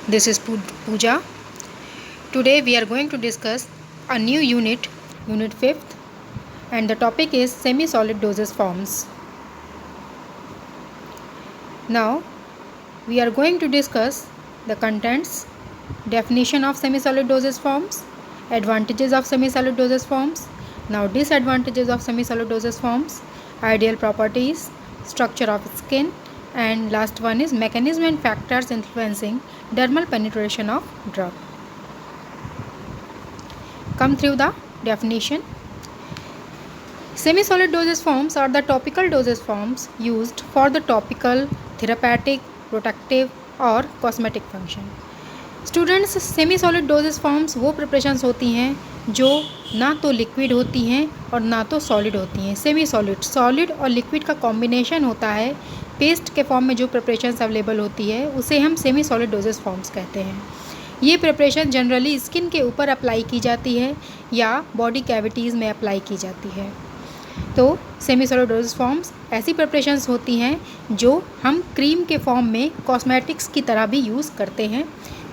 This is Pooja. Today we are going to discuss a new unit, Unit 5th, and the topic is semi-solid dosage forms. Now we are going to discuss the contents, definition of semi-solid dosage forms, advantages of semi-solid dosage forms, now disadvantages of semi-solid dosage forms, ideal properties, structure of skin, and last one is mechanism and factors influencing dermal penetration of drug. Come through the definition. Semi-solid dosage forms are the topical dosage forms used for the topical, therapeutic, protective और cosmetic function. Students, semi solid dosage forms वो preparations होती हैं जो ना तो liquid होती हैं और ना तो सॉलिड होती हैं. सेमी सॉलिड, सॉलिड और लिक्विड का कॉम्बिनेशन होता है. पेस्ट के फॉर्म में जो प्रिपरेशंस अवेलेबल होती है उसे हम सेमी सॉलिड डोजेस फॉर्म्स कहते हैं. ये प्रिपरेशन जनरली स्किन के ऊपर अप्लाई की जाती है या बॉडी कैविटीज़ में अप्लाई की जाती है. तो सेमी सॉलिड डोजेज फॉर्म्स ऐसी प्रिपरेशंस होती हैं जो हम क्रीम के फॉर्म में कॉस्मेटिक्स की तरह भी यूज़ करते हैं.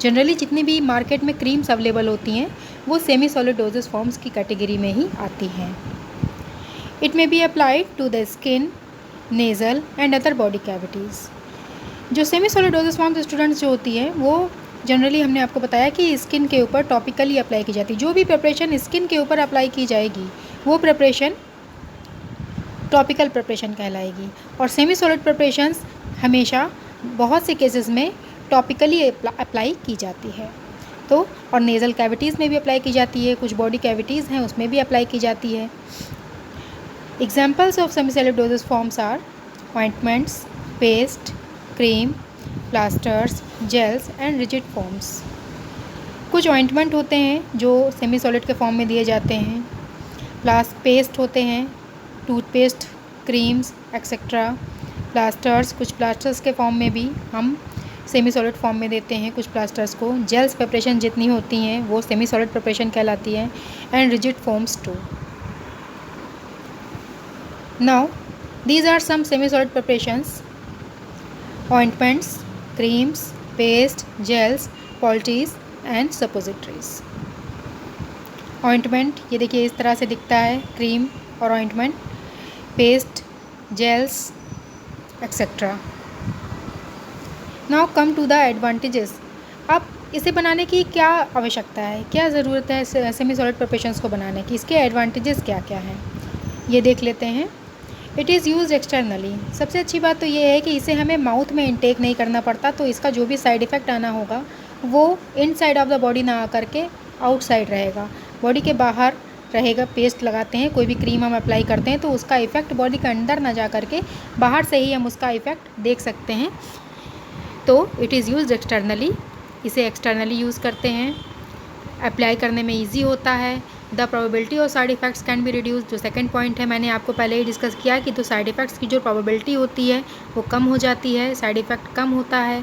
जनरली जितनी भी मार्केट में क्रीम्स अवेलेबल होती हैं वो सेमी सॉलिड डोजेज फॉर्म्स की कैटेगरी में ही आती हैं. It may be applied to the skin, nasal and other body cavities. जो semi solid dosage forms students जो होती है वो जनरली हमने आपको बताया कि स्किन के ऊपर टॉपिकली अप्लाई की जाती है. जो भी प्रिपरेशन स्किन के ऊपर अप्लाई की जाएगी वो प्रिपरेशन टॉपिकल प्रिपरेशन कहलाएगी. और सेमी सॉलिड प्रिपरेशंस हमेशा बहुत से केसेस में टॉपिकली अप्लाई की जाती है. तो और नेज़ल कैविटीज़ में भी अप्लाई की जाती है, कुछ बॉडी कैविटीज़ हैं उसमें भी अप्लाई की जाती है. Examples of semi solid dosage forms are ointments, paste, cream, plasters, gels and rigid forms. कुछ ऑइंटमेंट होते हैं जो सेमी सॉलिड के फॉर्म में दिए जाते हैं. पेस्ट होते हैं, टूथपेस्ट, क्रीम्स एक्सेट्रा. प्लास्टर्स, कुछ प्लास्टर्स के फॉर्म में भी हम सेमी सॉलिड फॉर्म में देते हैं कुछ प्लास्टर्स को. जेल्स प्रिपरेशन जितनी होती हैं वो सेमी सॉलिड प्रिपरेशन कहलाती है. And rigid forms too. Now these are some semi solid preparations: ointments, creams, paste, gels, poultices and suppositories. Ointment ये देखिए इस तरह से दिखता है, क्रीम और ointment, paste, gels etcetera. Now come to the advantages. अब इसे बनाने की क्या आवश्यकता है, क्या ज़रूरत है सेमी सॉलिड प्रिपरेशंस को बनाने की, इसके एडवांटेजेस क्या क्या हैं ये देख लेते हैं. It is use externally. सबसे अच्छी बात तो ये है कि इसे हमें माउथ में इनटेक नहीं करना पड़ता, तो इसका जो भी साइड इफ़ेक्ट आना होगा वो इनसाइड ऑफ द बॉडी ना आकर के आउटसाइड रहेगा, बॉडी के बाहर रहेगा. पेस्ट लगाते हैं, कोई भी क्रीम हम अप्लाई करते हैं तो उसका इफ़ेक्ट बॉडी के अंदर ना जा करके बाहर से ही हम उसका इफ़ेक्ट देख सकते हैं. तो इट इज़ यूज एक्सटर्नली. इसे एक्सटर्नली यूज़ करते हैं. अप्लाई करने में ईजी होता है. The probability of side effects can be reduce. जो सेकंड पॉइंट है मैंने आपको पहले ही डिस्कस किया कि तो साइड इफ़ेक्ट्स की जो प्रोबेबिलिटी होती है वो कम हो जाती है, साइड इफ़ेक्ट कम होता है.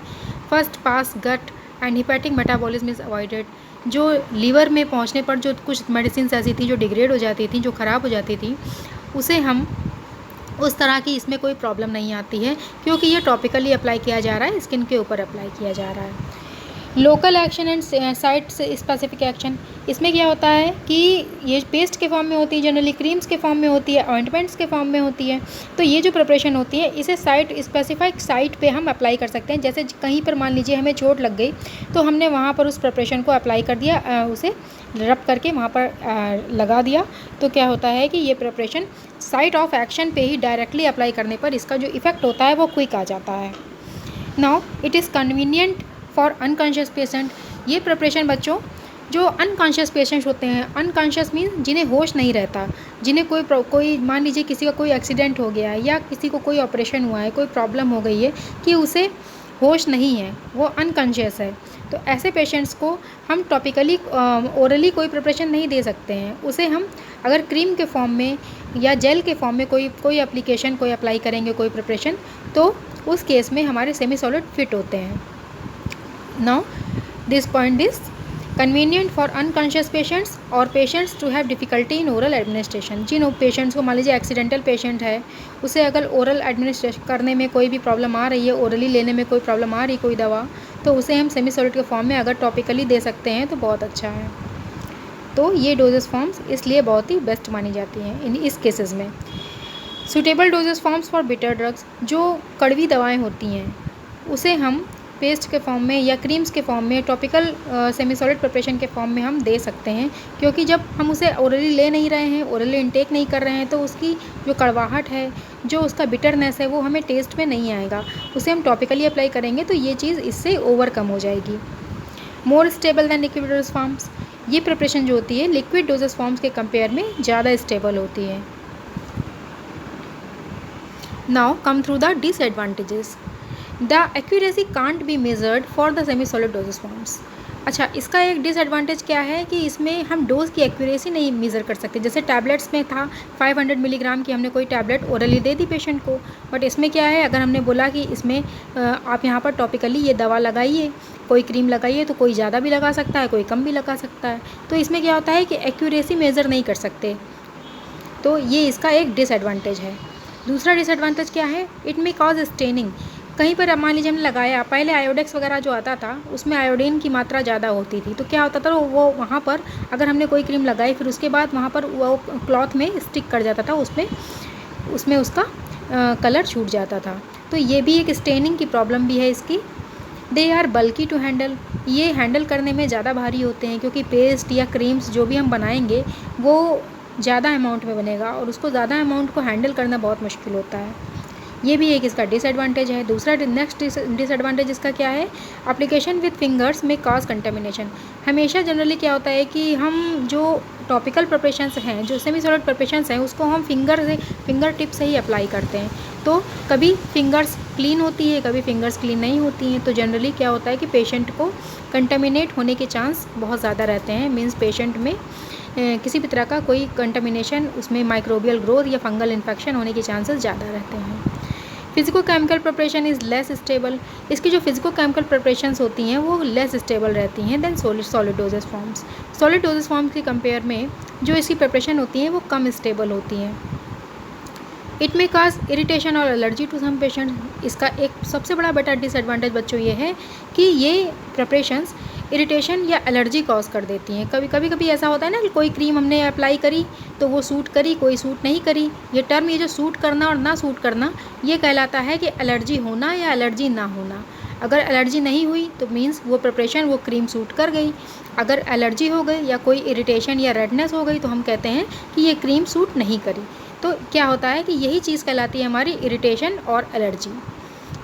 First pass gut and hepatic metabolism is avoided. जो लीवर में पहुंचने पर जो कुछ मेडिसिन ऐसी थी जो डिग्रेड हो जाती थी, जो ख़राब हो जाती थी, उसे हम उस तरह की इसमें कोई प्रॉब्लम नहीं आती है क्योंकि ये टॉपिकली अप्लाई किया जा रहा है, स्किन के ऊपर अप्लाई किया जा रहा है. Local action and site specific action. इसमें क्या होता है कि ये पेस्ट के फॉर्म में होती है, जनरली क्रीम्स के फॉर्म में होती है, ऑइंटमेंट्स के फॉर्म में होती है. तो ये जो प्रिपरेशन होती है इसे साइट स्पेसिफिक साइट पे हम अप्लाई कर सकते हैं. जैसे कहीं पर मान लीजिए हमें चोट लग गई तो हमने वहाँ पर उस प्रिपरेशन को अप्लाई कर दिया, उसे रब करके वहाँ पर लगा दिया. तो क्या होता है कि ये प्रिपरेशन साइट ऑफ एक्शन पे ही डायरेक्टली अप्लाई करने पर इसका जो इफ़ेक्ट होता है वो क्विक आ जाता है. Now it is convenient for unconscious patient. ये प्रिपरेशन बच्चों जो अनकॉन्शियस पेशेंट्स होते हैं, अनकॉन्शियस मीन जिन्हें होश नहीं रहता, जिन्हें कोई मान लीजिए किसी का कोई एक्सीडेंट हो गया है या किसी को कोई ऑपरेशन हुआ है, कोई प्रॉब्लम हो गई है कि उसे होश नहीं है, वो अनकॉन्शियस है, तो ऐसे पेशेंट्स को हम टॉपिकली ओरली कोई प्रिपरेशन नहीं दे सकते हैं. उसे हम अगर क्रीम के फॉर्म में या जेल के फॉर्म में कोई एप्लीकेशन कोई अप्लाई करेंगे कोई प्रिपरेशन, तो उस केस में हमारे सेमी सॉलिड फिट होते हैं. Now, this point is convenient for unconscious patients और patients to have difficulty in oral administration. जिन पेशेंट्स को मान लीजिए एक्सीडेंटल पेशेंट है, उसे अगर ओरल एडमिनिस्ट्रेशन करने में कोई भी प्रॉब्लम आ रही है, ओरली लेने में कोई प्रॉब्लम आ रही कोई दवा, तो उसे हम सेमी सॉलिड के फॉर्म में अगर टॉपिकली दे सकते हैं तो बहुत अच्छा है। तो ये डोजेस फॉर्म्स इसलिए बहुत ही बेस्ट मानी जाती हैं इस केसेस में। Suitable doses forms for bitter drugs, जो कड़वी दवाएं होती हैं उसे हम पेस्ट के फॉर्म में या क्रीम्स के फॉर्म में, टॉपिकल सेमी सॉलिड प्रिपरेशन के फॉर्म में हम दे सकते हैं, क्योंकि जब हम उसे ओरली ले नहीं रहे हैं, ओरली इनटेक नहीं कर रहे हैं, तो उसकी जो कड़वाहट है, जो उसका बिटरनेस है, वो हमें टेस्ट में नहीं आएगा। उसे हम टॉपिकली अप्लाई करेंगे तो ये चीज़ इससे ओवरकम हो जाएगी। More stable then liquid dosage forms, ये प्रिपरेशन जो होती है लिक्विड डोजेस फॉर्म्स के कंपेयर में ज़्यादा स्टेबल होती है। Now come through the disadvantages. The accuracy can't be measured for the semi solid dosage forms. अच्छा, इसका एक डिसएडवांटेज क्या है कि इसमें हम डोज़ की एक्यूरेसी नहीं मेज़र कर सकते। जैसे टैबलेट्स में था 500 मिलीग्राम की हमने कोई टैबलेट ओरली दे दी पेशेंट को, बट इसमें क्या है, अगर हमने बोला कि इसमें आप यहाँ पर टॉपिकली ये दवा लगाइए, कोई क्रीम लगाइए, तो कोई ज़्यादा भी लगा सकता है, कोई कम भी लगा सकता है। तो इसमें क्या होता है कि एक्यूरेसी मेज़र नहीं कर सकते, तो ये इसका एक डिसएडवांटेज है। दूसरा डिसएडवांटेज क्या है, इट मे कॉज स्टेनिंग। कहीं पर मान लीजिए हमने लगाया, पहले आयोडेक्स वगैरह जो आता था उसमें आयोडीन की मात्रा ज़्यादा होती थी, तो क्या होता था वो वहाँ पर अगर हमने कोई क्रीम लगाई फिर उसके बाद वहाँ पर वो क्लॉथ में स्टिक कर जाता था, उसमें उसका कलर छूट जाता था। तो ये भी एक स्टेनिंग की प्रॉब्लम भी है इसकी। They are bulky to handle, ये हैंडल करने में ज़्यादा भारी होते हैं, क्योंकि पेस्ट या क्रीम्स जो भी हम बनाएंगे वो ज़्यादा अमाउंट में बनेगा और उसको ज़्यादा अमाउंट को हैंडल करना बहुत मुश्किल होता है। ये भी एक इसका डिसएडवांटेज है। दूसरा नेक्स्ट डिसएडवांटेज इसका क्या है, एप्लीकेशन विद फिंगर्स में कॉज कंटेमिनेशन। हमेशा जनरली क्या होता है कि हम जो टॉपिकल प्रिपरेशंस हैं, जो सेमी सॉलिड प्रिपरेशंस हैं, उसको हम फिंगर टिप से ही अप्लाई करते हैं। तो कभी फिंगर्स क्लीन होती है, कभी फिंगर्स क्लीन नहीं होती हैं, तो जनरली क्या होता है कि पेशेंट को कंटेमिनेट होने के चांस बहुत ज़्यादा रहते हैं। मीन्स पेशेंट में किसी भी तरह का कोई कंटेमिनेशन, उसमें माइक्रोबियल ग्रोथ या फंगल इन्फेक्शन होने के चांसेस ज़्यादा रहते हैं। Physico chemical preparation is less stable, इसकी जो फिजिको केमिकल प्रिपरेशंस होती हैं वो लेस स्टेबल रहती हैं then solid dosage forms. Solid dosage forms के कंपेयर में जो इसकी प्रिपरेशन होती हैं वो कम स्टेबल होती हैं। इट मे काज इरिटेशन और एलर्जी टू सम पेशेंट। इसका एक सबसे बड़ा बेटा डिसएडवांटेज बच्चों ये है कि ये प्रिपरेशंस इरिटेशन या एलर्जी कॉज कर देती हैं। कभी ऐसा होता है ना कि कोई क्रीम हमने अप्लाई करी तो वो सूट करी, कोई सूट नहीं करी। ये टर्म, ये जो सूट करना और ना सूट करना, ये कहलाता है कि एलर्जी होना या एलर्जी ना होना। अगर एलर्जी नहीं हुई तो मीन्स वो प्रिपरेशन, वो क्रीम सूट कर गई। अगर एलर्जी हो गई या कोई इरिटेशन या रेडनेस हो गई तो हम कहते हैं कि ये क्रीम सूट नहीं करी। तो क्या होता है कि यही चीज़ कहलाती है हमारी इरिटेशन और allergy.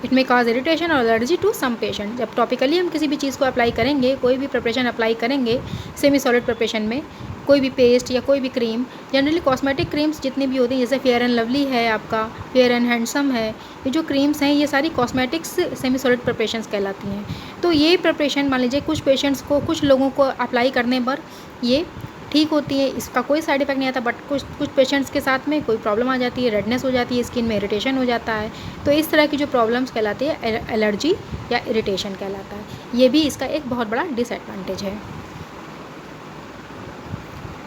It may cause irritation और एलर्जी टू सम पेशेंट। जब टॉपिकली हम किसी भी चीज़ को अप्लाई करेंगे, कोई भी प्रिपरेशन अप्लाई करेंगे सेमी सॉलिड प्रिपरेशन में, कोई भी पेस्ट या कोई भी क्रीम, जनरली कॉस्मेटिक क्रीम्स जितनी भी होती हैं, जैसे फेयर एंड लवली है, आपका फेयर एंड हैंडसम है, ये जो क्रीम्स हैं ये सारी कॉस्मेटिक्स सेमी सॉलिड प्रिपरेशंस कहलाती हैं। तो ये प्रिपरेशन मान लीजिए कुछ पेशेंट्स को, कुछ लोगों को अप्लाई करने पर ये ठीक होती है, इसका कोई साइड इफेक्ट नहीं आता, बट कुछ पेशेंट्स के साथ में कोई प्रॉब्लम आ जाती है, रेडनेस हो जाती है, स्किन में इरिटेशन हो जाता है। तो इस तरह की जो प्रॉब्लम्स कहलाती है एलर्जी या इरिटेशन कहलाता है। ये भी इसका एक बहुत बड़ा डिसएडवांटेज है।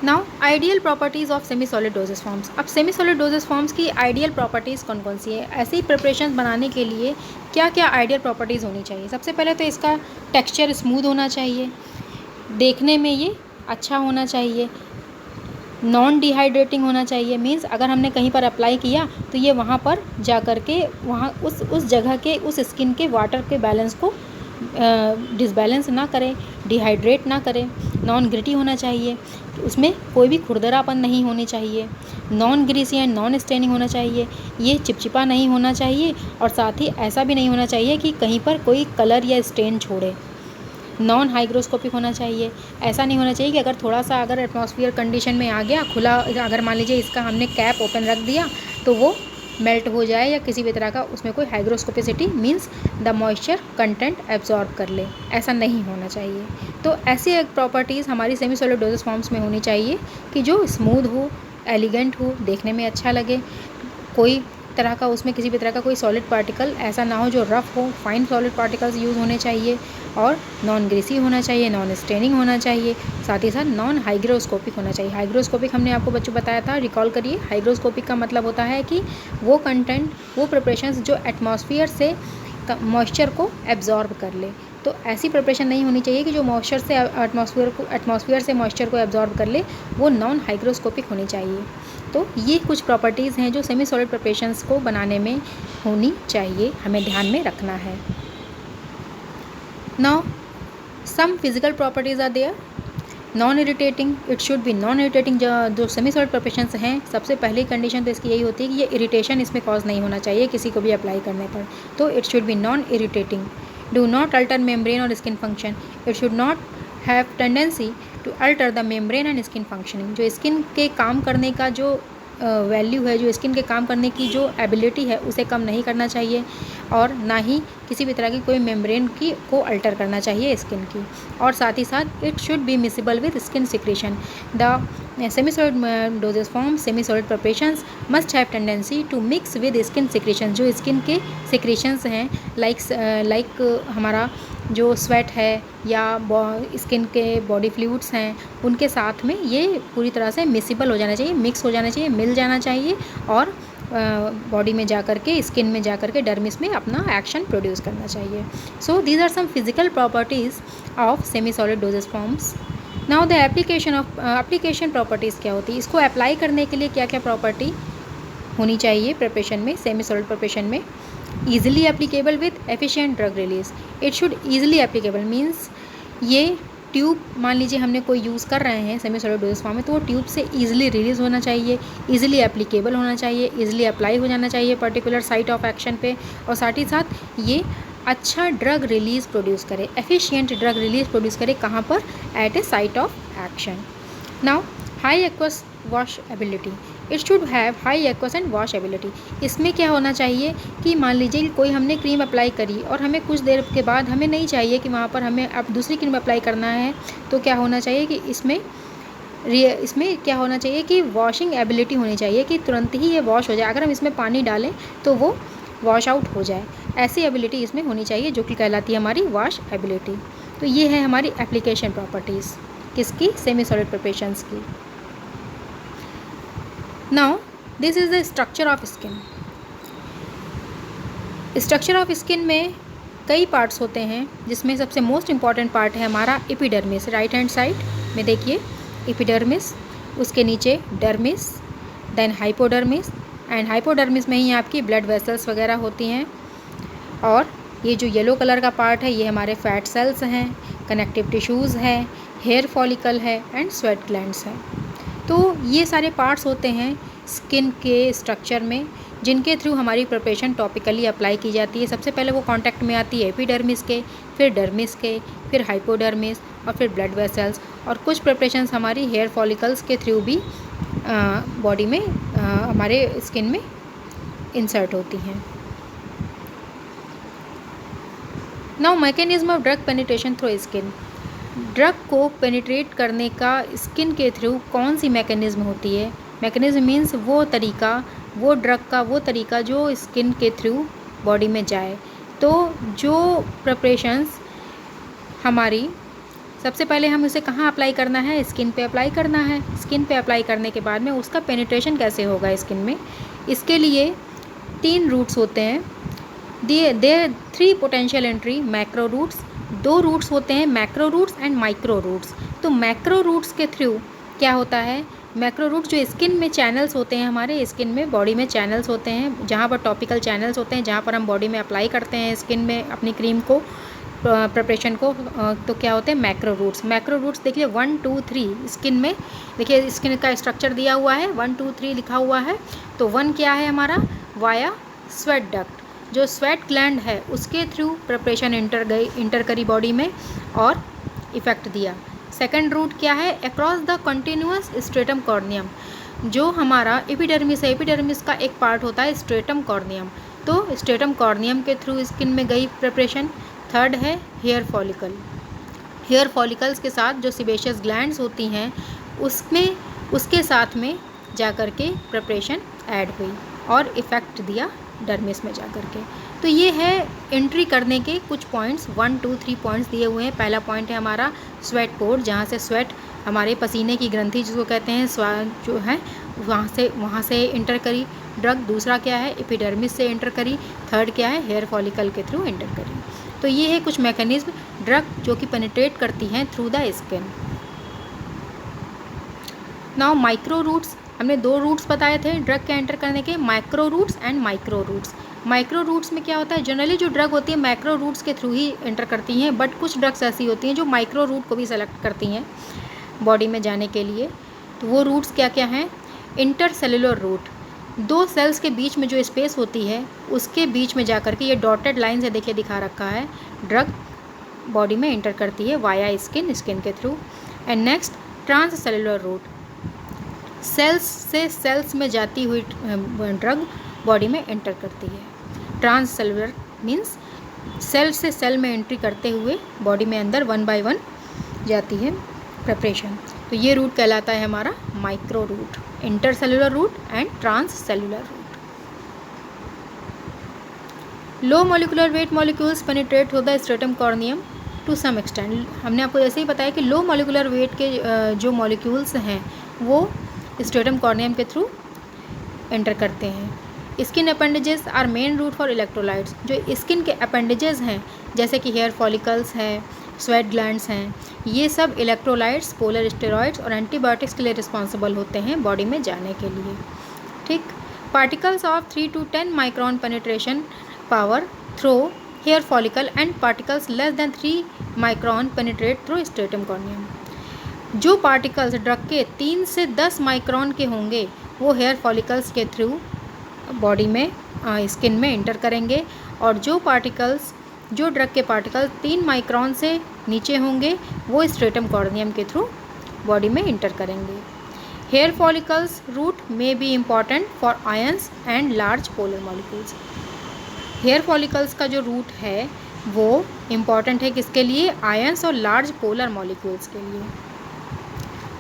Now ideal properties of semi solid dosage forms. अब सेमी सॉलिड डोजेस फॉर्म्स की आइडियल प्रॉपर्टीज़ कौन कौन सी है, ऐसे ही प्रिपरेशन बनाने के लिए क्या क्या आइडियल प्रॉपर्टीज़ होनी चाहिए। सबसे पहले तो इसका टेक्सचर स्मूथ होना चाहिए, देखने में ये अच्छा होना चाहिए, नॉन डिहाइड्रेटिंग होना चाहिए। मीन्स अगर हमने कहीं पर अप्लाई किया तो ये वहाँ पर जा कर के वहाँ उस जगह के, उस स्किन के वाटर के बैलेंस को डिसबैलेंस ना करें, डिहाइड्रेट ना करें। नॉन ग्रिटी होना चाहिए, उसमें कोई भी खुरदरापन नहीं होनी चाहिए। Non greasy and non staining होना चाहिए, ये चिपचिपा नहीं होना चाहिए, और साथ ही ऐसा भी नहीं होना चाहिए कि कहीं पर कोई कलर या स्टेन छोड़े। नॉन हाइग्रोस्कोपिक होना चाहिए, ऐसा नहीं होना चाहिए कि अगर थोड़ा सा अगर एटमॉस्फेयर कंडीशन में आ गया खुला, अगर मान लीजिए इसका हमने कैप ओपन रख दिया तो वो मेल्ट हो जाए या किसी भी तरह का उसमें कोई hygroscopicity means the moisture content absorb कर ले, ऐसा नहीं होना चाहिए। तो ऐसी एक प्रॉपर्टीज़ हमारी सेमी सॉलिड डोजेस फॉर्म्स में होनी चाहिए कि जो स्मूथ हो, एलिगेंट हो, देखने में अच्छा लगे, कोई तरह का उसमें किसी भी तरह का कोई सॉलिड पार्टिकल ऐसा ना हो जो रफ़ हो, फाइन सॉलिड पार्टिकल्स यूज़ होने चाहिए, और नॉन ग्रीसी होना चाहिए, नॉन स्टेनिंग होना चाहिए, साथ ही साथ नॉन हाइग्रोस्कोपिक होना चाहिए। हाइग्रोस्कोपिक हमने आपको बच्चों बताया था, रिकॉल करिए। हाइग्रोस्कोपिक का मतलब होता है कि वो कंटेंट, वो प्रिपरेशंस जो एटमॉस्फेयर से मॉइस्चर को एब्जॉर्ब कर ले, तो ऐसी प्रिपरेशन नहीं होनी चाहिए कि जो मॉइस्चर से एटमॉस्फेयर से मॉइस्चर को एब्जॉर्ब कर ले, वो नॉन हाइग्रोस्कोपिक होनी चाहिए। तो ये कुछ प्रॉपर्टीज़ हैं जो सेमी सॉलिड प्रिपरेशंस को बनाने में होनी चाहिए, हमें ध्यान में रखना है। Now some physical properties are there. Non irritating, it should be non irritating. जो सेमी सॉलिड प्रिपरेशंस हैं, सबसे पहली कंडीशन तो इसकी यही होती है कि ये इरिटेशन इसमें कॉज नहीं होना चाहिए किसी को भी अप्लाई करने पर। तो it should be non irritating. Do not alter membrane और skin function. It should not have tendency to alter the membrane and skin functioning. जो स्किन के काम करने का जो वैल्यू है, जो स्किन के काम करने की जो एबिलिटी है, उसे कम नहीं करना चाहिए और ना ही किसी भी तरह की कोई मेम्ब्रेन की को अल्टर करना चाहिए स्किन की। और साथ ही साथ it should be miscible with skin secretion. The semi solid dosage form semi solid preparations must have tendency to mix with skin secretion. जो स्किन के सिक्रेशंस हैं, लाइक हमारा जो स्वेट है या स्किन के बॉडी फ्लूइड्स हैं, उनके साथ में ये पूरी तरह से मिसिबल हो जाना चाहिए, मिक्स हो जाना चाहिए, मिल जाना चाहिए और बॉडी में जा कर के, स्किन में जा कर के, डर्मिस में अपना एक्शन प्रोड्यूस करना चाहिए। So these are some physical properties of semi solid dosage forms. Now the application properties क्या होती है, इसको अप्लाई करने के लिए क्या क्या प्रॉपर्टी होनी चाहिए प्रिपरेशन में, सेमी सॉलिड प्रिपरेशन में। Easily applicable with efficient drug release. It should easily applicable means ये ट्यूब, मान लीजिए हमने कोई यूज़ कर रहे हैं सेमी सॉलिड डोजेस फॉर्म में, तो वो ट्यूब से ईजिली रिलीज़ होना चाहिए, ईजिली एप्लीकेबल होना चाहिए, ईजिली अप्लाई हो जाना चाहिए पर्टिकुलर साइट ऑफ एक्शन पे, और साथ ही साथ ये अच्छा ड्रग रिलीज़ प्रोड्यूस करे, एफिशिएंट ड्रग रिलीज़ प्रोड्यूस करे। कहाँ पर? At a site of action. Now high aqueous wash ability. It should have high aqueous and wash ability. इसमें क्या होना चाहिए कि मान लीजिए कोई हमने क्रीम अप्लाई करी और हमें कुछ देर के बाद हमें नहीं चाहिए कि वहाँ पर हमें अब दूसरी क्रीम अप्लाई करना है, तो क्या होना चाहिए कि इसमें क्या होना चाहिए कि वॉशिंग एबिलिटी होनी चाहिए कि तुरंत ही ये वॉश हो जाए। अगर हम इसमें पानी डालें तो वो वॉश आउट हो जाए, ऐसी एबिलिटी इसमें होनी चाहिए, जो कि कहलाती है हमारी वॉश एबिलिटी। तो ये है हमारी एप्लीकेशन प्रॉपर्टीज़ किसकी? सेमी सॉलिड प्रिपरेशंस की। Now this is the structure of skin. Structure of skin में कई पार्ट्स होते हैं, जिसमें सबसे मोस्ट इम्पॉर्टेंट पार्ट है हमारा एपिडर्मिस। राइट हैंड साइड में देखिए एपिडर्मिस, उसके नीचे dermis, then hypodermis, and hypodermis में ही आपकी ब्लड वेसल्स वगैरह होती हैं। और ये जो येलो कलर का पार्ट है, ये हमारे फैट सेल्स हैं, कनेक्टिव टिश्यूज़ हैं, हेयर फॉलिकल है एंड स्वेट ग्लैंड्स हैं। तो ये सारे पार्ट्स होते हैं स्किन के स्ट्रक्चर में, जिनके थ्रू हमारी प्रिपरेशन टॉपिकली अप्लाई की जाती है। सबसे पहले वो कांटेक्ट में आती है एपिडर्मिस के, फिर डर्मिस के, फिर हाइपोडर्मिस और फिर ब्लड वेसल्स। और कुछ प्रिपरेशंस हमारी हेयर फॉलिकल्स के थ्रू भी बॉडी में हमारे स्किन में इंसर्ट होती हैं। Now mechanism of drug penetration through skin. Drug को पेनिट्रेट करने का स्किन के थ्रू कौन सी मैकेनिज्म होती है? मैकेनिज्म मीन्स वो तरीका, वो ड्रग का वो तरीका जो स्किन के थ्रू बॉडी में जाए। तो जो प्रिपरेशंस हमारी, सबसे पहले हम उसे कहाँ अप्लाई करना है? स्किन पे अप्लाई करना है। स्किन पे अप्लाई करने के बाद में उसका पेनिट्रेशन कैसे होगा स्किन में? इसके लिए 3 रूट्स होते हैं। There 3 potential entry macro routes. 2 routes होते हैं, macro routes and micro routes. तो मैक्रो रूट्स के थ्रू क्या होता है? मैक्रो रूट्स जो स्किन में चैनल्स होते हैं, हमारे स्किन में बॉडी में चैनल्स होते हैं, जहाँ पर टॉपिकल चैनल्स होते हैं, जहाँ पर हम बॉडी में अप्लाई करते हैं स्किन में अपनी क्रीम को, प्रिपरेशन को, तो क्या होते हैं? Macro roots. मैक्रो रूट्स देखिए 1 2 3 स्किन में, देखिए स्किन का स्ट्रक्चर दिया हुआ है, 1 2 3 लिखा हुआ है। तो 1 क्या है हमारा? वाया स्वेट डक्ट, जो स्वेट ग्लैंड है उसके थ्रू प्रिपरेशन इंटर करी बॉडी में और इफ़ेक्ट दिया। सेकंड रूट क्या है? Across the continuous stratum corneum, जो हमारा एपिडर्मिस है, एपिडर्मिस का एक पार्ट होता है स्ट्रेटम कॉर्नियम, तो स्ट्रेटम कॉर्नियम के थ्रू स्किन में गई प्रिपरेशन। थर्ड है हेयर फॉलिकल। हेयर फॉलिकल्स के साथ जो सिबेशियस ग्लैंड्स होती हैं, उसमें उसके साथ में जा कर के प्रिपरेशन ऐड हुई और इफ़ेक्ट दिया डर्मिस में जा कर के। तो ये है एंट्री करने के कुछ पॉइंट्स, 1 2 3 पॉइंट्स दिए हुए हैं। पहला पॉइंट है हमारा स्वेट पोर्ट, जहाँ से स्वेट, हमारे पसीने की ग्रंथि जिसको कहते हैं, जो है वहाँ से इंटर करी ड्रग। दूसरा क्या है? एपिडर्मिस से इंटर करी। थर्ड क्या है? हेयर फॉलिकल के थ्रू इंटर करी। तो ये है कुछ मैकेनिज्म ड्रग जो कि पेनिट्रेट करती हैं through the skin. Now micro routes, हमने 2 रूट्स बताए थे ड्रग के एंटर करने के, micro routes and micro routes. Micro routes में क्या होता है, जनरली जो ड्रग होती है माइक्रो रूट्स के थ्रू ही एंटर करती हैं, बट कुछ ड्रग्स ऐसी होती हैं जो माइक्रो रूट को भी सेलेक्ट करती हैं बॉडी में जाने के लिए। तो वो रूट्स क्या क्या हैं, इंटरसेलुलर रूट, 2 सेल्स के बीच में जो स्पेस होती है उसके बीच में जा कर के, ये डॉटेड लाइन से देखिए दिखा रखा है, ड्रग बॉडी में एंटर करती है वाया स्किन, स्किन के through. And next transcellular route, cells से सेल्स में जाती हुई ड्रग बॉडी में एंटर करती है। ट्रांससेलुलर मीन्स सेल से सेल में एंट्री करते हुए बॉडी में अंदर 1 बाय 1 जाती है प्रिपरेशन। तो ये रूट कहलाता है हमारा micro route, intercellular route and transcellular route. Low molecular weight molecules penetrate through the stratum corneum to some extent. हमने आपको ऐसे ही बताया कि लो मॉलिक्यूलर वेट के जो मॉलिक्यूल्स हैं वो स्ट्रेटम कॉर्नियम के थ्रू एंटर करते हैं। Skin appendages are main route for electrolytes, जो स्किन के अपेंडेजेस हैं जैसे कि हेयर फॉलिकल्स है, स्वेट ग्लैंड्स हैं, ये सब इलेक्ट्रोलाइट्स, पोलर स्टेरॉइड्स और एंटीबायोटिक्स के लिए रिस्पॉन्सिबल होते हैं बॉडी में जाने के लिए। ठीक, particles of 3 to 10 micron penetration power through hair follicle and particles less than 3 micron penetrate through stratum corneum. जो पार्टिकल्स ड्रग के 3 से 10 माइक्रॉन के होंगे वो हेयर फॉलिकल्स के थ्रू बॉडी में स्किन में एंटर करेंगे, और जो ड्रग के पार्टिकल 3 माइक्रॉन से नीचे होंगे वो स्ट्रेटम कॉर्नियम के थ्रू बॉडी में एंटर करेंगे। हेयर फॉलिकल्स रूट में be important for ions and large polar molecules. Hair follicles का जो रूट है वो इम्पॉर्टेंट है किसके लिए, आयंस और लार्ज पोलर मॉलिक्यूल्स के लिए।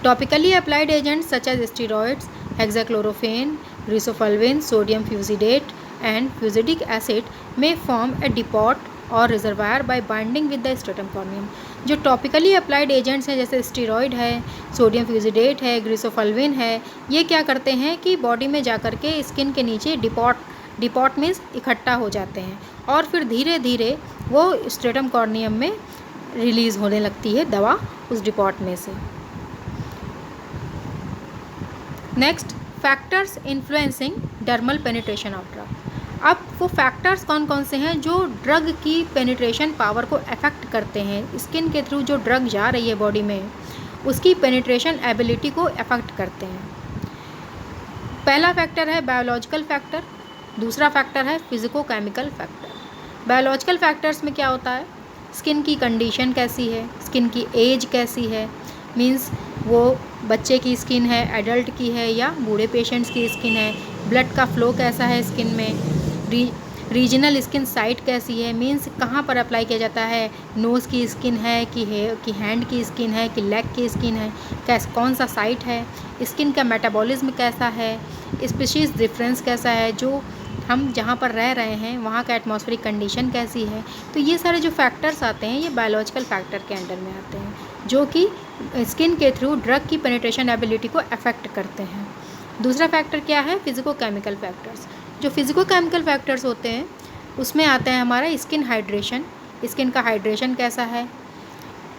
Topically applied agents such as steroids, hexachlorophene, griseofulvin, sodium fusidate and fusidic acid में फॉर्म ए डिपॉट और reservoir by binding with the stratum corneum. जो टॉपिकली अप्लाइड एजेंट्स हैं जैसे स्टीरॉइड है, sodium फ्यूजिडेट है, ग्रिसोफल्विन है, ये क्या करते हैं कि बॉडी में जाकर के स्किन के नीचे डिपॉट मीन्स इकट्ठा हो जाते हैं और फिर धीरे धीरे वो स्ट्रेटम कॉर्नियम में रिलीज़ होने लगती है दवा उस डिपॉट में से। Next, factors influencing dermal penetration of drug. अब वो फैक्टर्स कौन कौन से हैं जो ड्रग की पेनिट्रेशन पावर को अफेक्ट करते हैं, स्किन के थ्रू जो ड्रग जा रही है बॉडी में उसकी पेनिट्रेशन एबिलिटी को अफेक्ट करते हैं। पहला फैक्टर है बायोलॉजिकल फैक्टर, दूसरा फैक्टर है physico chemical factor. Biological factors में क्या होता है, स्किन की कंडीशन कैसी है, स्किन की एज कैसी है, मीन्स वो बच्चे की स्किन है, एडल्ट की है या बूढ़े पेशेंट्स की स्किन है, ब्लड का फ्लो कैसा है स्किन में, रीजनल स्किन साइट कैसी है, मीन्स कहाँ पर अप्लाई किया जाता है, नोज़ की स्किन है कि हैंड की स्किन है कि लेग की स्किन है, कौन सा साइट है, स्किन का मेटाबॉलिज्म कैसा है, स्पीशीज़ डिफरेंस कैसा है, जो हम जहाँ पर रह रहे हैं वहाँ का एटमॉस्फेरिक कंडीशन कैसी है। तो ये सारे जो फैक्टर्स आते हैं ये बायोलॉजिकल फैक्टर के अंडर में आते हैं जो कि स्किन के थ्रू ड्रग की पेनिट्रेशन एबिलिटी को अफेक्ट करते हैं। दूसरा फैक्टर क्या है, फिजिको केमिकल फैक्टर्स। जो फिजिको केमिकल फैक्टर्स होते हैं उसमें आता है हमारा स्किन हाइड्रेशन, स्किन का हाइड्रेशन कैसा है,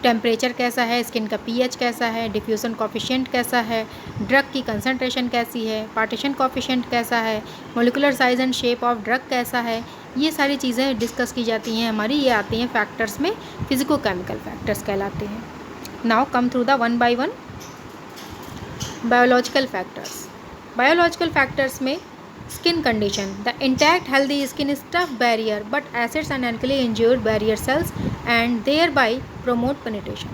टेम्परेचर कैसा है, स्किन का पीएच कैसा है, डिफ्यूज़न कोफिशिएंट कैसा है, ड्रग की कंसंट्रेशन कैसी है, पार्टीशन कोफिशिएंट कैसा है, molecular size and shape of drug कैसा है, ये सारी चीज़ें डिस्कस की जाती हैं हमारी, ये आती हैं फैक्टर्स में, फिजिको केमिकल फैक्टर्स कहलाते हैं। Now come through the one by one biological factors. Biological factors में skin condition, the intact healthy skin is tough barrier but acids and alkali injured barrier cells and thereby promote penetration.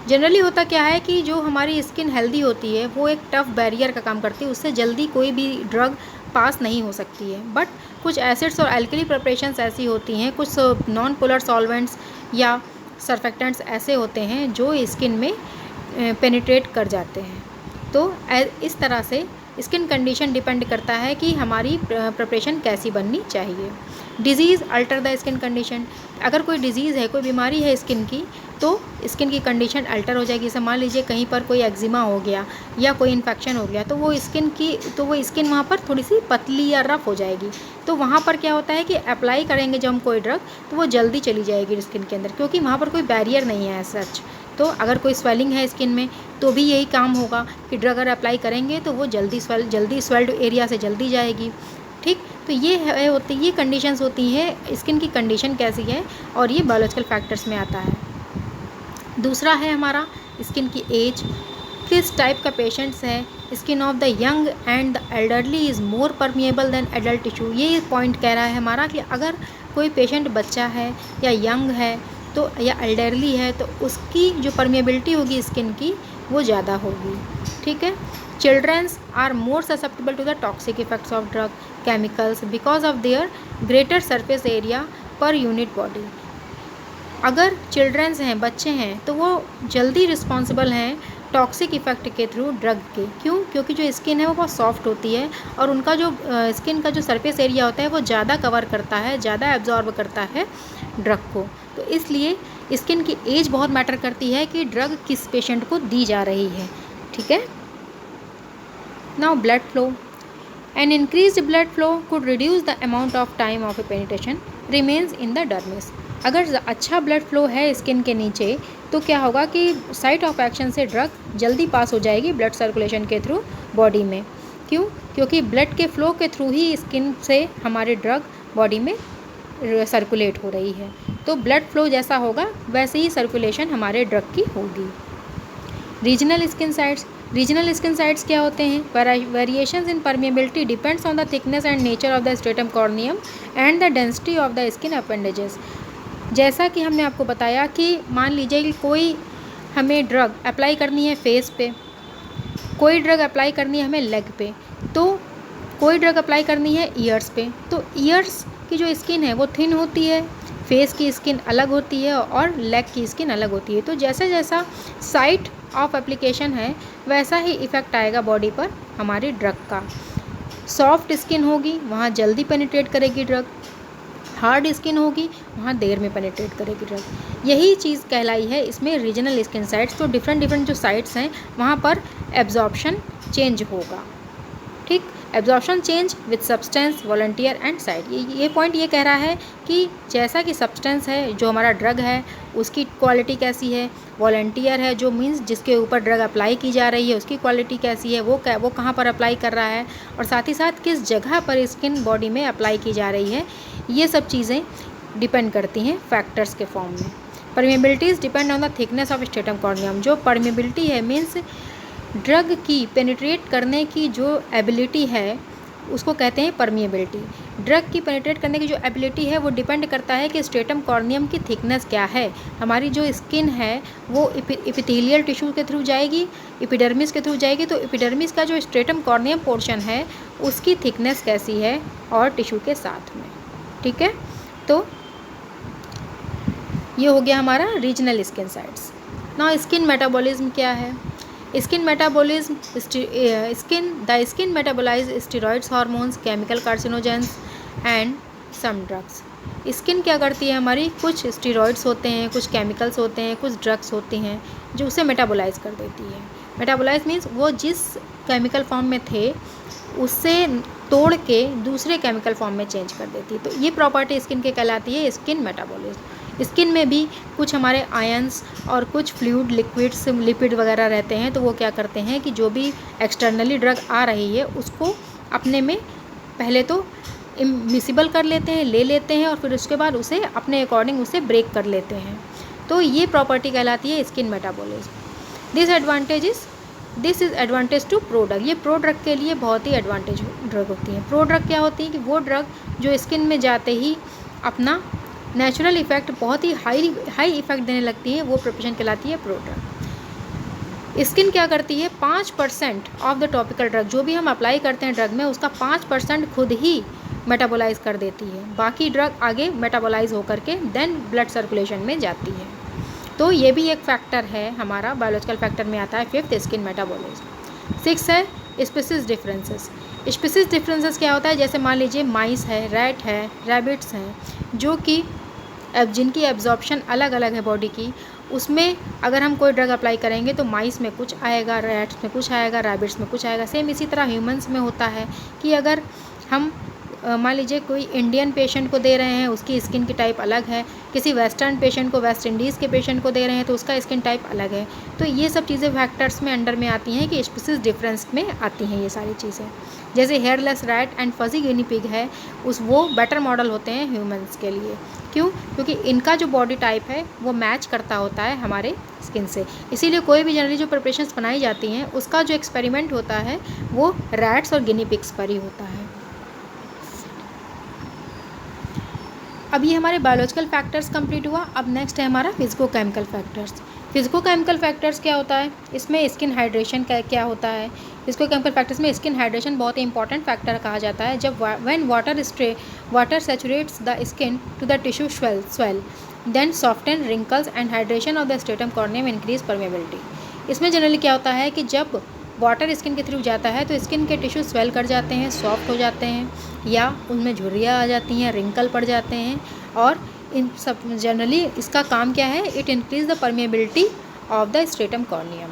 Generally होता क्या है कि जो हमारी skin healthy होती है वो एक टफ बैरियर का काम करती है, उससे जल्दी कोई भी ड्रग पास नहीं हो सकती है, बट कुछ एसिड्स और एल्कली प्रिपरेशंस ऐसी होती हैं, कुछ नॉन पोलर सॉल्वेंट्स या सर्फेक्टेंट्स ऐसे होते हैं जो स्किन में पेनिट्रेट कर जाते हैं। तो इस तरह से स्किन कंडीशन डिपेंड करता है कि हमारी प्रिपरेशन कैसी बननी चाहिए। Disease alter the skin condition, अगर कोई डिजीज़ है, कोई बीमारी है स्किन की, तो स्किन की कंडीशन अल्टर हो जाएगी। जैसे मान लीजिए कहीं पर कोई एक्जिमा हो गया या कोई इन्फेक्शन हो गया, तो वो स्किन वहाँ पर थोड़ी सी पतली या रफ हो जाएगी। तो वहाँ पर क्या होता है कि अप्लाई करेंगे जब हम कोई ड्रग, तो वो जल्दी चली जाएगी स्किन के अंदर, क्योंकि वहाँ पर कोई बैरियर नहीं है सच। तो अगर कोई स्वेलिंग है स्किन में, तो भी यही काम होगा कि ड्रग अगर अप्लाई करेंगे तो वो जल्दी स्वेल्ड एरिया से जल्दी जाएगी। ठीक, तो ये कंडीशंस होती हैं स्किन की कंडीशन कैसी है, और ये बायोलॉजिकल फैक्टर्स में आता है। दूसरा है हमारा स्किन की एज, किस टाइप का पेशेंट्स है। Skin of the young and the elderly is more permeable than adult tissue. ये पॉइंट कह रहा है हमारा कि अगर कोई पेशेंट बच्चा है या यंग है तो या एल्डरली है, तो उसकी जो परमिएबिलिटी होगी स्किन की वो ज़्यादा होगी। ठीक है। Childrens are more susceptible to the toxic effects of drug chemicals because of their greater surface area per unit body. अगर चिल्ड्रंस हैं, बच्चे हैं, तो वो जल्दी रिस्पॉन्सिबल हैं टॉक्सिक इफ़ेक्ट के थ्रू ड्रग के। क्यों? क्योंकि जो स्किन है वो बहुत सॉफ्ट होती है और उनका जो स्किन का जो सरफेस एरिया होता है वो ज़्यादा कवर करता है, ज़्यादा एब्जॉर्ब करता है ड्रग को। तो इसलिए स्किन की एज बहुत मैटर करती है कि ड्रग किस पेशेंट को दी जा रही है। ठीक है। Now blood flow, an increased blood flow could reduce the amount of time of a penetration remains in the dermis. अगर अच्छा ब्लड फ्लो है स्किन के नीचे, तो क्या होगा कि साइट ऑफ एक्शन से ड्रग जल्दी पास हो जाएगी ब्लड सर्कुलेशन के थ्रू बॉडी में। क्यों? क्योंकि ब्लड के फ्लो के थ्रू ही स्किन से हमारे ड्रग बॉडी में सर्कुलेट हो रही है। तो ब्लड फ्लो जैसा होगा वैसे ही सर्कुलेशन हमारे ड्रग की होगी। Regional skin sites, regional skin sites क्या होते हैं? Variations in permeability depends on the thickness and nature of the stratum corneum and the density of the skin appendages. जैसा कि हमने आपको बताया कि मान लीजिए कि कोई हमें ड्रग अप्लाई करनी है फेस पे, कोई ड्रग अप्लाई करनी है हमें लेग पे, तो कोई ड्रग अप्लाई करनी है ईयर्स पे। तो ईयर्स की जो स्किन है वो थिन होती है, फेस की स्किन अलग होती है और लेग की स्किन अलग होती है। तो जैसा जैसा साइट ऑफ एप्लीकेशन है वैसा ही इफ़ेक्ट आएगा बॉडी पर हमारी ड्रग का। सॉफ्ट स्किन होगी वहाँ जल्दी पेनिट्रेट करेगी ड्रग, हार्ड स्किन होगी वहाँ देर में पेनिट्रेट करेगी ड्रग। यही चीज़ कहलाई है इसमें रीजनल स्किन साइट्स। तो डिफरेंट जो साइट्स हैं वहाँ पर एब्जॉर्प्शन चेंज होगा। ठीक, absorption change with substance, volunteer and site. ये पॉइंट ये कह रहा है कि जैसा कि सब्सटेंस है जो हमारा ड्रग है उसकी क्वालिटी कैसी है, वॉलंटियर है जो मीन्स जिसके ऊपर ड्रग अप्लाई की जा रही है उसकी क्वालिटी कैसी है, वो कहाँ पर अप्लाई कर रहा है, और साथ ही साथ किस जगह पर स्किन बॉडी में अप्लाई की जा रही है। ये सब चीज़ें डिपेंड करती हैं फैक्टर्स के फॉर्म में। Permeabilities depend on the thickness of stratum corneum. जो परमिएबिलिटी है मीन्स ड्रग की पेनिट्रेट करने की जो एबिलिटी है उसको कहते हैं परमिएबिलिटी। ड्रग की पेनिट्रेट करने की जो एबिलिटी है वो डिपेंड करता है कि स्ट्रेटम कॉर्नियम की थिकनेस क्या है। हमारी जो स्किन है वो एपिथेलियल टिश्यू के थ्रू जाएगी, एपिडर्मिस के थ्रू जाएगी। तो एपिडर्मिस का जो स्ट्रेटम कॉर्नियम पोर्शन है उसकी थिकनेस कैसी है और टिश्यू के साथ में। ठीक है, तो ये हो गया हमारा regional skin sites. Now skin metabolism क्या है? Skin metabolism, the skin metabolize steroids, hormones, chemical carcinogens and some drugs. Skin क्या करती है हमारी? कुछ स्टेरॉइड्स होते हैं, कुछ केमिकल्स होते हैं, कुछ ड्रग्स होती हैं जो उसे मेटाबोलाइज कर देती है। मेटाबोलाइज मीन्स वो जिस केमिकल फॉर्म में थे उससे तोड़ के दूसरे केमिकल फॉर्म में चेंज कर देती है। तो ये प्रॉपर्टी स्किन के कहलाती है स्किन मेटाबॉलिज्म। स्किन में भी कुछ हमारे आयंस और कुछ फ्लूइड, लिक्विड्स, लिपिड वगैरह रहते हैं। तो वो क्या करते हैं कि जो भी एक्सटर्नली ड्रग आ रही है उसको अपने में पहले तो इमिसिबल कर लेते हैं, ले लेते हैं, और फिर उसके बाद उसे अपने अकॉर्डिंग उसे ब्रेक कर लेते हैं। तो ये प्रॉपर्टी कहलाती है skin metabolism. This is advantage to prodrug. ये प्रोड्रग के लिए बहुत ही एडवांटेज ड्रग होती है। प्रोड्रग क्या होती है कि वो ड्रग जो स्किन में जाते ही अपना नेचुरल इफेक्ट बहुत ही हाई इफेक्ट देने लगती है, वो प्रिपरेशन कहलाती है प्रोड्रग। स्किन क्या करती है? 5% ऑफ द टॉपिकल ड्रग, जो भी हम अप्लाई करते हैं ड्रग में उसका 5% खुद ही मेटाबोलाइज कर देती है। बाकी ड्रग आगे मेटाबोलाइज होकर के देन ब्लड सर्कुलेशन में जाती है। तो ये भी एक फैक्टर है हमारा, बायोलॉजिकल फैक्टर में आता है। 5th skin metabolism. 6 है स्पीसीज डिफरेंसेस। स्पीसीज डिफरेंसेस क्या होता है, जैसे मान लीजिए माइस है, रैट है, रैबिट्स हैं, जो कि अब जिनकी एब्जॉर्प्शन अलग अलग है बॉडी की, उसमें अगर हम कोई ड्रग अप्लाई करेंगे तो माइस में कुछ आएगा, रैट्स में कुछ आएगा, रैबिट्स में कुछ आएगा। सेम इसी तरह ह्यूमंस में होता है कि अगर हम मान लीजिए कोई इंडियन पेशेंट को दे रहे हैं, उसकी स्किन की टाइप अलग है, किसी वेस्टर्न पेशेंट को, वेस्ट इंडीज़ के पेशेंट को दे रहे हैं तो उसका स्किन टाइप अलग है। तो ये सब चीज़ें फैक्टर्स में अंडर में आती हैं कि स्पीसीज डिफरेंस में आती हैं ये सारी चीज़ें। जैसे hairless rat and fuzzy guinea pig है, वो बेटर मॉडल होते हैं ह्यूमंस के लिए। क्यों? क्योंकि इनका जो बॉडी टाइप है वो मैच करता होता है हमारे स्किन से, इसीलिए कोई भी जनरली जो प्रिपरेशंस बनाई जाती हैं उसका जो एक्सपेरिमेंट होता है वो रैट्स और गिनी पिग्स पर ही होता है। अब ये हमारे बायोलॉजिकल फैक्टर्स कंप्लीट हुआ। अब नेक्स्ट है हमारा फिजिको-केमिकल फैक्टर्स। फिजिको-केमिकल फैक्टर्स क्या होता है, इसमें स्किन हाइड्रेशन का क्या होता है। फिजिको-केमिकल फैक्टर्स में स्किन हाइड्रेशन बहुत ही इंपॉर्टेंट फैक्टर कहा जाता है। जब when water saturates the skin to the tissue swell then soften wrinkles and hydration of the stratum corneum increase permeability. इसमें जनरली क्या होता है कि जब वाटर स्किन के थ्रू जाता है तो स्किन के टिश्यू स्वेल कर जाते हैं, सॉफ्ट हो जाते हैं, या उनमें झुर्रियाँ आ जाती हैं, रिंकल पड़ जाते हैं। और इन सब जनरली इसका काम क्या है, it increase the permeability of the stratum corneum.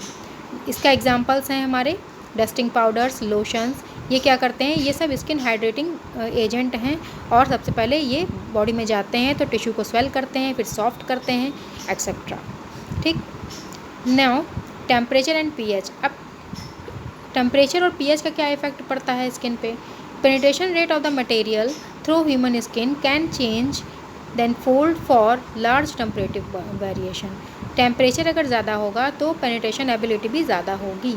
इसका एग्जांपल्स हैं हमारे डस्टिंग पाउडर्स, लोशंस। ये क्या करते हैं, ये सब स्किन हाइड्रेटिंग एजेंट हैं और सबसे पहले ये बॉडी में जाते हैं तो टिश्यू को स्वेल करते हैं, फिर सॉफ्ट करते हैं, एक्सेट्रा। ठीक। Now temperature and pH. अब टेम्परेचर और पीएच का क्या इफेक्ट पड़ता है स्किन पे। Penetration rate of the material through human skin can change tenfold for large temperature variation. Temperature अगर ज़्यादा होगा तो पेनिट्रेशन एबिलिटी भी ज़्यादा होगी।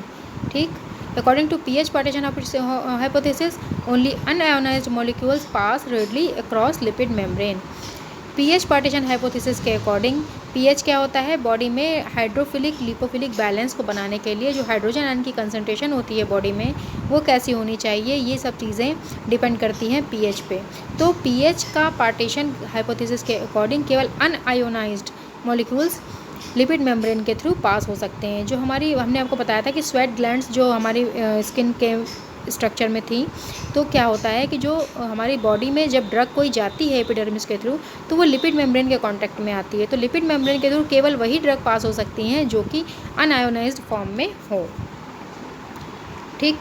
ठीक। According to pH partition hypothesis only unionized molecules pass readily across lipid membrane. PH partition hypothesis के according pH क्या होता है, बॉडी में हाइड्रोफिलिक लिपोफिलिक बैलेंस को बनाने के लिए जो हाइड्रोजन आयन की कंसंट्रेशन होती है बॉडी में वो कैसी होनी चाहिए, ये सब चीज़ें डिपेंड करती हैं पीएच पे। तो पीएच का पार्टीशन हाइपोथेसिस के अकॉर्डिंग केवल अनआयोनाइज्ड मॉलिक्यूल्स लिपिड मेम्ब्रेन के थ्रू पास हो सकते हैं। जो हमारी, हमने आपको बताया था कि स्वेट ग्लैंड्स जो हमारी स्किन के स्ट्रक्चर में थी, तो क्या होता है कि जो हमारी बॉडी में जब ड्रग कोई जाती है एपिडर्मिस के थ्रू तो वो लिपिड मेम्ब्रेन के कांटेक्ट में आती है। तो लिपिड मेम्ब्रेन के थ्रू केवल वही ड्रग पास हो सकती हैं जो कि अनआयोनाइज्ड फॉर्म में हो। ठीक।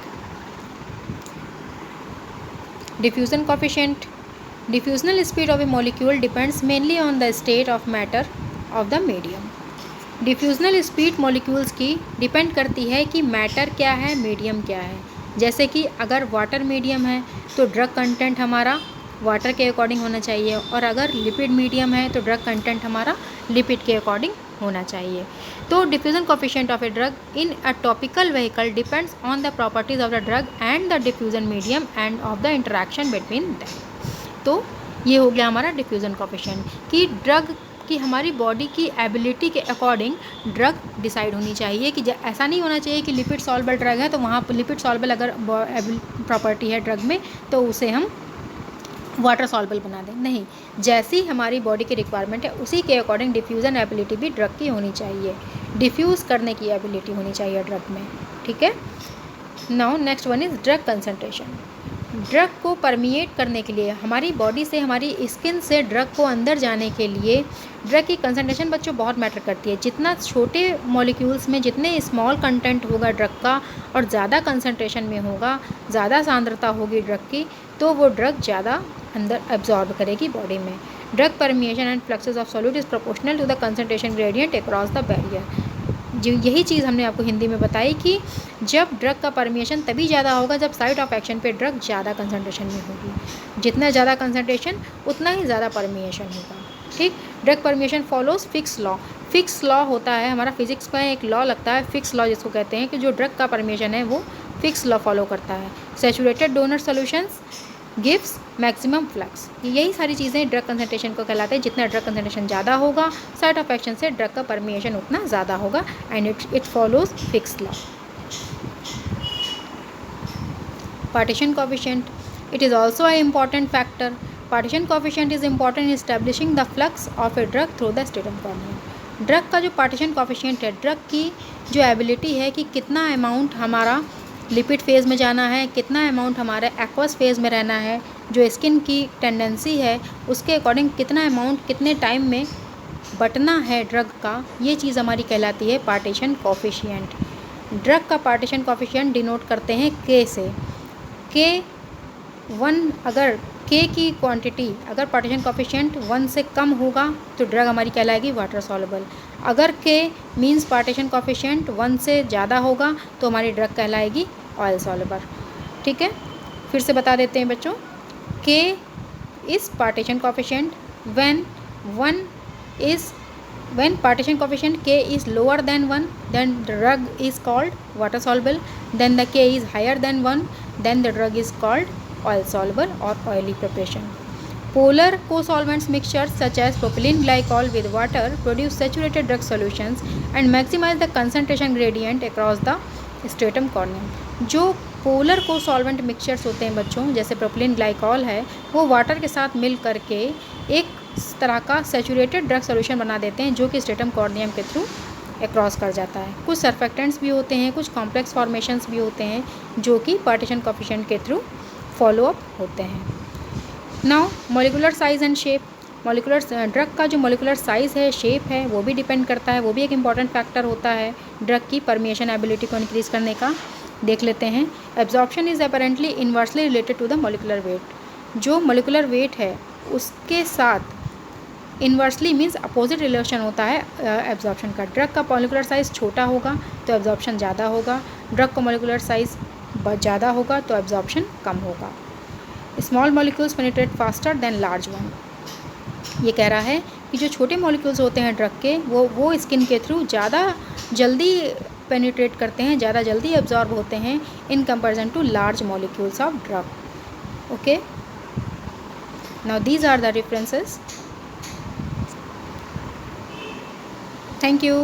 Diffusion coefficient. Diffusional speed of a molecule depends mainly on the state of matter of the medium. Diffusional speed molecules की डिपेंड करती है कि मैटर क्या है, मीडियम क्या है। जैसे कि अगर वाटर मीडियम है तो ड्रग कंटेंट हमारा वाटर के अकॉर्डिंग होना चाहिए, और अगर लिपिड मीडियम है तो ड्रग कंटेंट हमारा लिपिड के अकॉर्डिंग होना चाहिए। तो diffusion coefficient of a drug in a topical vehicle depends on the properties of the drug and the diffusion medium end of the interaction between them. तो ये हो गया हमारा डिफ्यूजन कोफिशिएंट कि ड्रग कि हमारी बॉडी की एबिलिटी के अकॉर्डिंग ड्रग डिसाइड होनी चाहिए। कि ऐसा नहीं होना चाहिए कि लिपिड सॉल्युबल ड्रग है तो वहाँ पर लिपिड सॉल्युबल अगर प्रॉपर्टी है ड्रग में तो उसे हम वाटर सॉल्युबल बना दें, नहीं। जैसी हमारी बॉडी की रिक्वायरमेंट है उसी के अकॉर्डिंग डिफ्यूज़न एबिलिटी भी ड्रग की होनी चाहिए, डिफ्यूज़ करने की एबिलिटी होनी चाहिए ड्रग में। ठीक है। Now next one is drug concentration. Drug को परमिएट करने के लिए हमारी बॉडी से, हमारी स्किन से ड्रग को अंदर जाने के लिए ड्रग की कंसंट्रेशन बच्चों बहुत मैटर करती है। जितना छोटे मॉलिक्यूल्स में जितने स्मॉल कंटेंट होगा ड्रग का और ज़्यादा कंसंट्रेशन में होगा, ज़्यादा सांद्रता होगी ड्रग की, तो वो ड्रग ज़्यादा अंदर एब्जॉर्ब करेगी बॉडी में। Drug permeation and fluxes of solute is proportional to the concentration gradient across the barrier. जो यही चीज़ हमने आपको हिंदी में बताई कि जब ड्रग का परमिएशन तभी ज़्यादा होगा जब साइट ऑफ एक्शन पे ड्रग ज़्यादा कंसंट्रेशन में होगी। जितना ज़्यादा कंसंट्रेशन उतना ही ज़्यादा परमिएशन होगा। ठीक। Drug permeation follows fix law. Fix law होता है हमारा फिजिक्स में एक लॉ लगता है, फिक्स लॉ जिसको कहते हैं, कि जो ड्रग का परमिएशन है वो फिक्स लॉ फॉलो करता है। Saturated donor solutions gives maximum flux. यही सारी चीज़ें ड्रग कंसंट्रेशन को कहलाते हैं। जितना ड्रग कंसंट्रेशन ज़्यादा होगा साइट ऑफ एक्शन से ड्रग का परमिएशन उतना ज़्यादा होगा and it follows fix law. Partition coefficient, it is also a important factor. Partition coefficient is important in establishing the flux of a drug through the stratum corneum. Drug का जो partition coefficient है, drug की जो ability है कि कितना amount हमारा lipid phase में जाना है, कितना अमाउंट हमारे एक्वस फेज़ में रहना है, जो स्किन की टेंडेंसी है उसके अकॉर्डिंग कितना अमाउंट कितने टाइम में बटना है ड्रग का, ये चीज़ हमारी कहलाती है पार्टीशन कोफिशिएंट। ड्रग का पार्टीशन कोफिशिएंट डिनोट करते हैं के से। K1 अगर K की क्वांटिटी अगर पार्टीशन कोफिशिएंट 1 से कम होगा तो ड्रग हमारी कहलाएगी वाटर सॉल्युबल। अगर K मीन्स पार्टीशन कोफिशिएंट 1 से ज़्यादा होगा तो हमारी ड्रग कहलाएगी ऑयल सॉल्युबल। ठीक है, फिर से बता देते हैं बच्चों। K is partition coefficient when partition coefficient K is lower than 1, then drug is called water soluble. Then the K is higher than 1, then the drug is called oil soluble or oily preparation. Polar co-solvents mixtures such as propylene glycol with water produce saturated drug solutions and maximize the concentration gradient across the stratum corneum. जो polar को solvent mixtures होते हैं बच्चों, जैसे propylene glycol है, वो water के साथ मिल करके एक तरह का सैचुरेटेड ड्रग सॉल्यूशन बना देते हैं जो कि स्ट्रेटम कॉर्नियम के थ्रू अक्रॉस कर जाता है। कुछ सर्फेक्टेंट्स भी होते हैं, कुछ कॉम्प्लेक्स फॉर्मेशंस भी होते हैं जो कि पार्टीशन कोफिशिएंट के थ्रू फॉलोअप होते हैं। Now molecular size and shape. Molecular drug का जो मॉलिकुलर साइज़ है, शेप है, वो भी डिपेंड करता है, वो भी एक इम्पॉर्टेंट फैक्टर होता है ड्रग की परमिएशन एबिलिटी को इंक्रीज़ करने का। देख लेते हैं। Absorption is apparently inversely related to the molecular weight. जो मॉलिकुलर वेट है उसके साथ इन्वर्सली मीन्स अपोजिट रिलेशन होता है एब्जॉर्प्शन का। ड्रग का मॉलिकुलर साइज़ छोटा होगा तो एब्जॉर्प्शन ज़्यादा होगा, ड्रग का मॉलिकुलर साइज़ ज़्यादा होगा तो एब्जॉर्प्शन कम होगा। Small molecules penetrate faster than large one. ये कह रहा है कि जो छोटे मॉलिक्यूल्स होते हैं ड्रग के वो स्किन के थ्रू ज़्यादा जल्दी पेनिट्रेट करते हैं, ज़्यादा जल्दी एब्जॉर्ब होते हैं in comparison to large molecules of drug. Okay, now these are the references. Thank you.